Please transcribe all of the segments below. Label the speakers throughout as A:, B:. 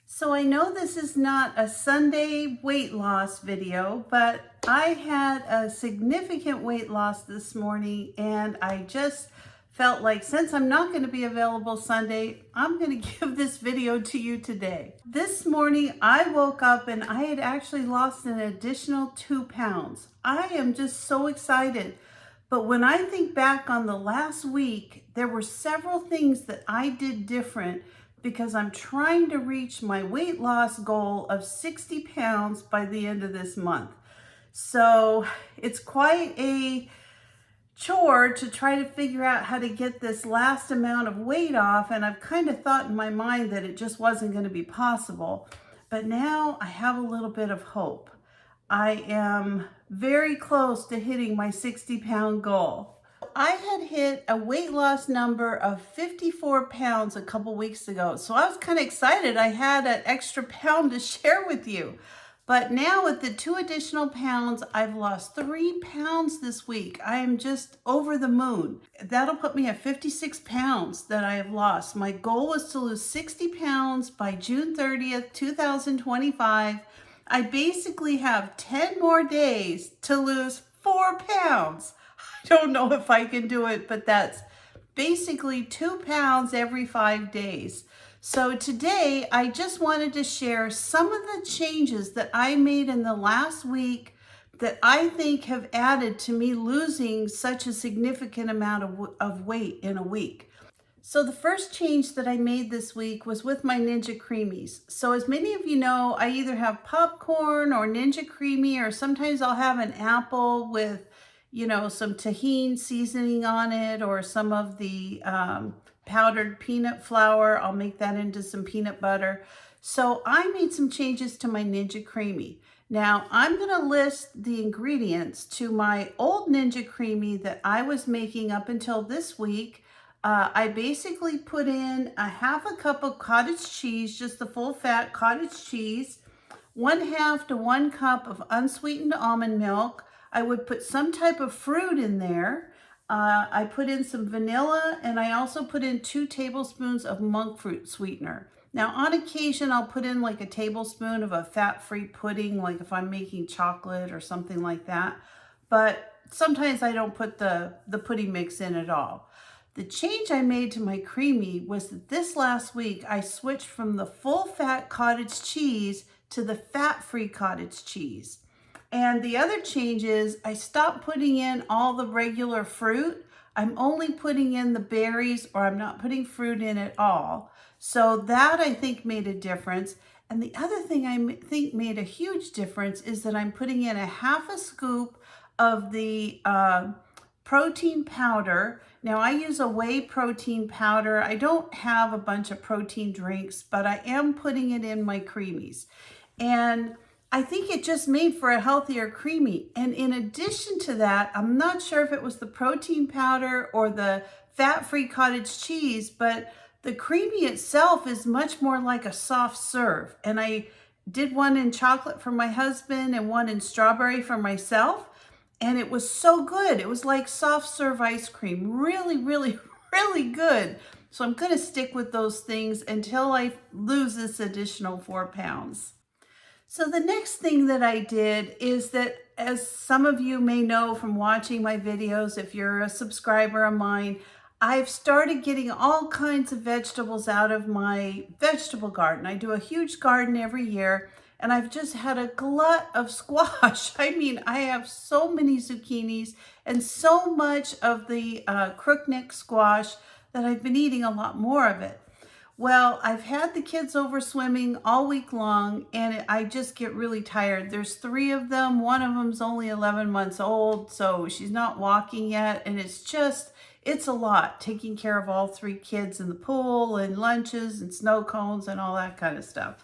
A: So I know this is not a Sunday weight loss video, but I had a significant weight loss this morning and I just felt like since I'm not going to be available Sunday, I'm going to give this video to you today. This morning I woke up and I had actually lost an additional 2 pounds. I am just so excited. But when I think back on the last week, there were several things that I did different because I'm trying to reach my weight loss goal of 60 pounds by the end of this month. So it's quite a chore to try to figure out how to get this last amount of weight off. And I've kind of thought in my mind that it just wasn't going to be possible. But now I have a little bit of hope. I am very close to hitting my 60-pound goal. I had hit a weight loss number of 54 pounds a couple weeks ago. So I was kind of excited. I had an extra pound to share with you. But now with the 2 additional pounds, I've lost 3 pounds this week. I am just over the moon. That'll put me at 56 pounds that I have lost. My goal was to lose 60 pounds by June 30th, 2025. I basically have 10 more days to lose 4 pounds. I don't know if I can do it, but that's basically 2 pounds every 5 days. So today, I just wanted to share some of the changes that I made in the last week that I think have added to me losing such a significant amount of weight in a week. So the first change that I made this week was with my Ninja Creamies. So as many of you know, I either have popcorn or Ninja Creamy, or sometimes I'll have an apple with, some tahini seasoning on it, or some of the powdered peanut flour. I'll make that into some peanut butter. So I made some changes to my Ninja Creamy. Now I'm going to list the ingredients to my old Ninja Creamy that I was making up until this week. I basically put in a half a cup of cottage cheese, just the full fat cottage cheese, 1/2 to 1 cup of unsweetened almond milk. I would put some type of fruit in there. I put in some vanilla, and I also put in 2 tablespoons of monk fruit sweetener. Now on occasion, I'll put in like a tablespoon of a fat-free pudding, like if I'm making chocolate or something like that. But sometimes I don't put the pudding mix in at all. The change I made to my creamy was that this last week I switched from the full fat cottage cheese to the fat-free cottage cheese. And the other change is I stopped putting in all the regular fruit. I'm only putting in the berries, or I'm not putting fruit in at all. So that I think made a difference. And the other thing I think made a huge difference is that I'm putting in a half a scoop of the protein powder. Now I use a whey protein powder. I don't have a bunch of protein drinks, but I am putting it in my creamies. And I think it just made for a healthier creamy. And in addition to that, I'm not sure if it was the protein powder or the fat-free cottage cheese, but the creamy itself is much more like a soft serve. And I did one in chocolate for my husband and one in strawberry for myself. And it was so good. It was like soft serve ice cream. Really, really, really good. So I'm going to stick with those things until I lose this additional 4 pounds. So the next thing that I did is that, as some of you may know from watching my videos, if you're a subscriber of mine, I've started getting all kinds of vegetables out of my vegetable garden. I do a huge garden every year, and I've just had a glut of squash. I mean, I have so many zucchinis and so much of the crookneck squash that I've been eating a lot more of it. Well, I've had the kids over swimming all week long, and I just get really tired. There's 3 of them. One of them's only 11 months old, so she's not walking yet, and it's a lot taking care of all 3 kids in the pool and lunches and snow cones and all that kind of stuff.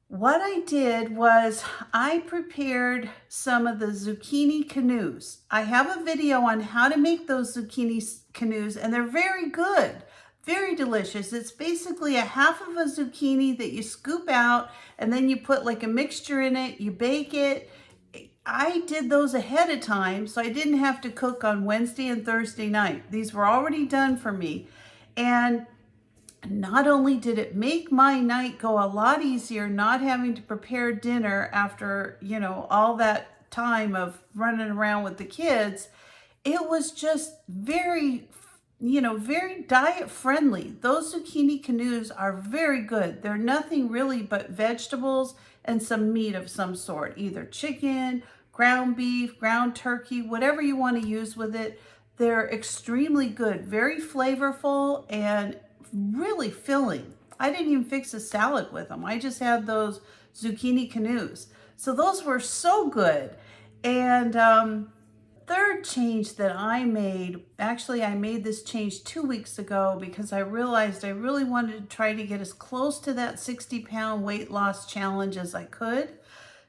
A: What I did was I prepared some of the zucchini canoes. I have a video on how to make those zucchini canoes, and they're very good. Very delicious. It's basically a half of a zucchini that you scoop out, and then you put like a mixture in it, you bake it. I did those ahead of time, so I didn't have to cook on Wednesday and Thursday night. These were already done for me. And Not only did it make my night go a lot easier, not having to prepare dinner after, all that time of running around with the kids, it was just very, very diet friendly. Those zucchini canoes are very good. They're nothing really but vegetables and some meat of some sort, either chicken, ground beef, ground turkey, whatever you want to use with it. They're extremely good, very flavorful, and really filling. I didn't even fix a salad with them. I just had those zucchini canoes. So those were so good. And third change that I made, actually I made this change 2 weeks ago because I realized I really wanted to try to get as close to that 60-pound weight loss challenge as I could.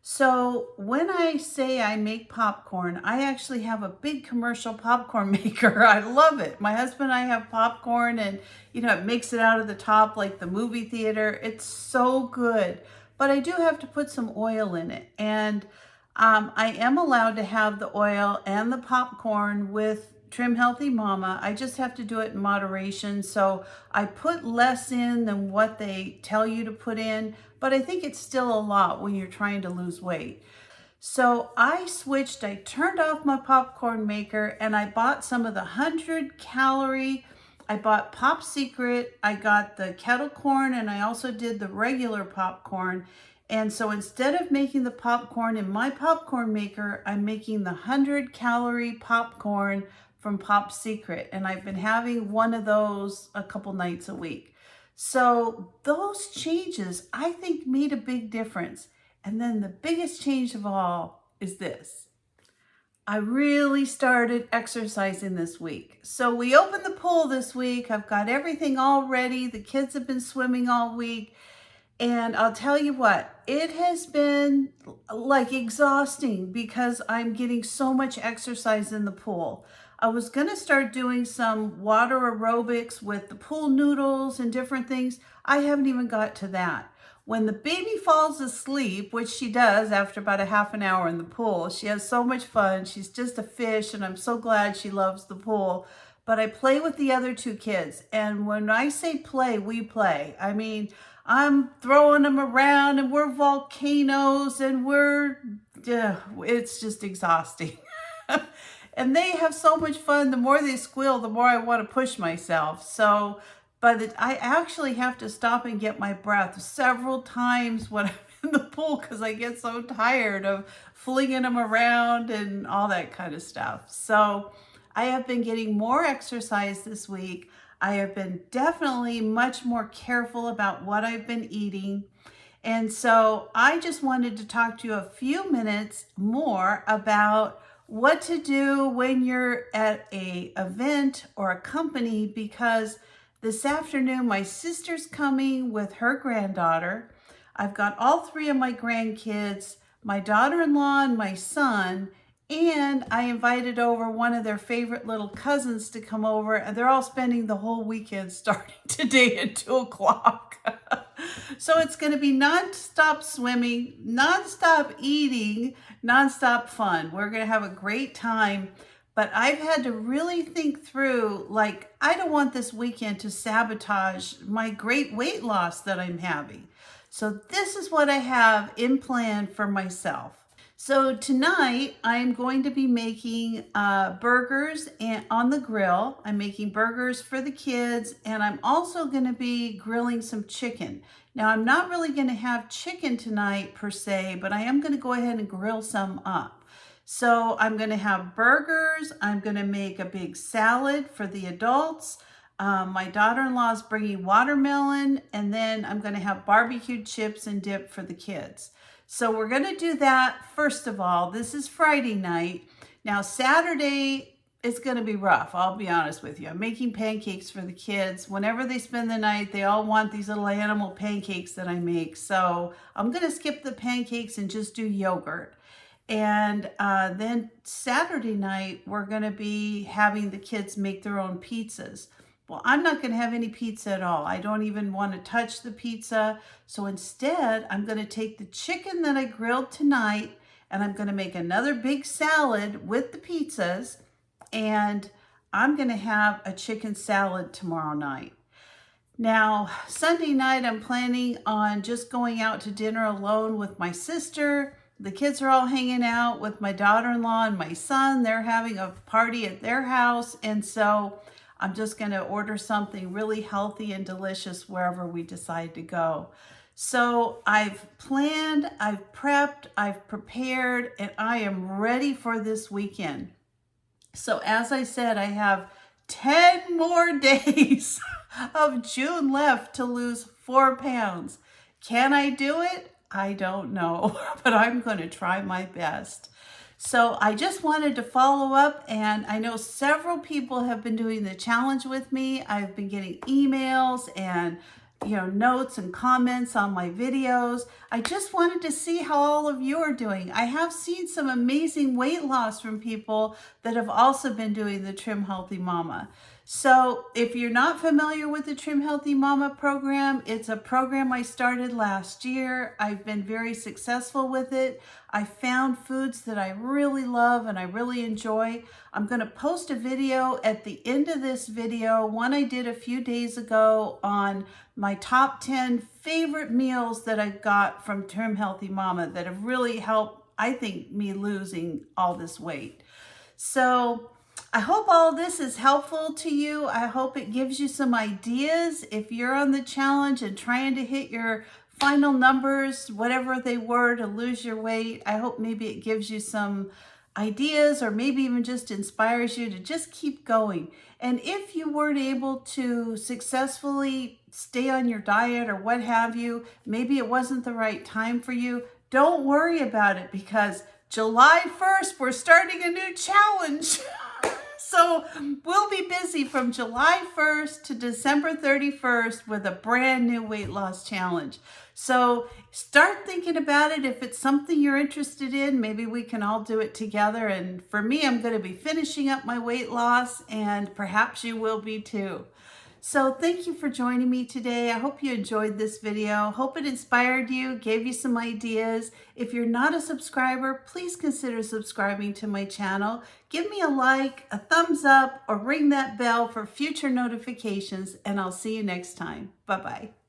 A: So when I say I make popcorn, I actually have a big commercial popcorn maker. I love it. My husband and I have popcorn, and it makes it out of the top like the movie theater. It's so good. But I do have to put some oil in it. And I am allowed to have the oil and the popcorn with Trim Healthy Mama. I just have to do it in moderation. So I put less in than what they tell you to put in, but I think it's still a lot when you're trying to lose weight. So I turned off my popcorn maker, and I bought some of the 100-calorie. I bought Pop Secret, I got the kettle corn, and I also did the regular popcorn. And so instead of making the popcorn in my popcorn maker, I'm making the 100-calorie popcorn from Pop Secret. And I've been having one of those a couple nights a week. So those changes, I think, made a big difference. And then the biggest change of all is this. I really started exercising this week. So we opened the pool this week. I've got everything all ready. The kids have been swimming all week. And I'll tell you what, it has been like exhausting because I'm getting so much exercise in the pool. I was going to start doing some water aerobics with the pool noodles and different things. I haven't even got to that. When the baby falls asleep, which she does after about a half an hour in the pool, she has so much fun. She's just a fish, and I'm so glad she loves the pool. But I play with the other two kids. And when I say play, we play. I mean, I'm throwing them around, and we're volcanoes, and it's just exhausting. And they have so much fun. The more they squeal, the more I want to push myself. So I actually have to stop and get my breath several times when I'm in the pool because I get so tired of flinging them around and all that kind of stuff. So I have been getting more exercise this week. I have been definitely much more careful about what I've been eating. And so I just wanted to talk to you a few minutes more about what to do when you're at an event or a company, because this afternoon my sister's coming with her granddaughter. I've got all three of my grandkids, my daughter-in-law and my son, and I invited over one of their favorite little cousins to come over, and they're all spending the whole weekend starting today at 2 o'clock. So it's going to be nonstop swimming, nonstop eating, nonstop fun. We're going to have a great time. But I've had to really think through, like, I don't want this weekend to sabotage my great weight loss that I'm having. So this is what I have in plan for myself. So tonight I'm going to be making burgers on the grill. I'm making burgers for the kids, and I'm also going to be grilling some chicken. Now I'm not really going to have chicken tonight per se, but I am going to go ahead and grill some up. So I'm going to have burgers. I'm going to make a big salad for the adults. My daughter-in-law is bringing watermelon, and then I'm going to have barbecued chips and dip for the kids. So we're going to do that first of all. This is Friday night. Now Saturday is going to be rough, I'll be honest with you. I'm making pancakes for the kids. Whenever they spend the night, they all want these little animal pancakes that I make. So I'm going to skip the pancakes and just do yogurt. And then Saturday night, we're going to be having the kids make their own pizzas. Well, I'm not going to have any pizza at all. I don't even want to touch the pizza. So instead, I'm going to take the chicken that I grilled tonight, and I'm going to make another big salad with the pizzas, and I'm going to have a chicken salad tomorrow night. Now, Sunday night, I'm planning on just going out to dinner alone with my sister. The kids are all hanging out with my daughter-in-law and my son. They're having a party at their house. And so I'm just going to order something really healthy and delicious wherever we decide to go. So I've planned, I've prepped, I've prepared, and I am ready for this weekend. So as I said, I have 10 more days of June left to lose 4 pounds. Can I do it? I don't know, but I'm going to try my best. So I just wanted to follow up, and I know several people have been doing the challenge with me. I've been getting emails and notes and comments on my videos. I just wanted to see how all of you are doing. I have seen some amazing weight loss from people that have also been doing the Trim Healthy Mama. So if you're not familiar with the Trim Healthy Mama program, it's a program I started last year. I've been very successful with it. I found foods that I really love and I really enjoy. I'm going to post a video at the end of this video, one I did a few days ago on my top 10 favorite meals that I got from Trim Healthy Mama that have really helped, I think, me losing all this weight. So I hope all this is helpful to you. I hope it gives you some ideas if you're on the challenge and trying to hit your final numbers, whatever they were, to lose your weight. I hope maybe it gives you some ideas, or maybe even just inspires you to just keep going. And if you weren't able to successfully stay on your diet or what have you, maybe it wasn't the right time for you, don't worry about it, because July 1st, we're starting a new challenge. So we'll be busy from July 1st to December 31st with a brand new weight loss challenge. So start thinking about it. If it's something you're interested in, maybe we can all do it together. And for me, I'm going to be finishing up my weight loss, and perhaps you will be too. So thank you for joining me today. I hope you enjoyed this video. Hope it inspired you, gave you some ideas. If you're not a subscriber, please consider subscribing to my channel. Give me a like, a thumbs up, or ring that bell for future notifications, and I'll see you next time. Bye-bye.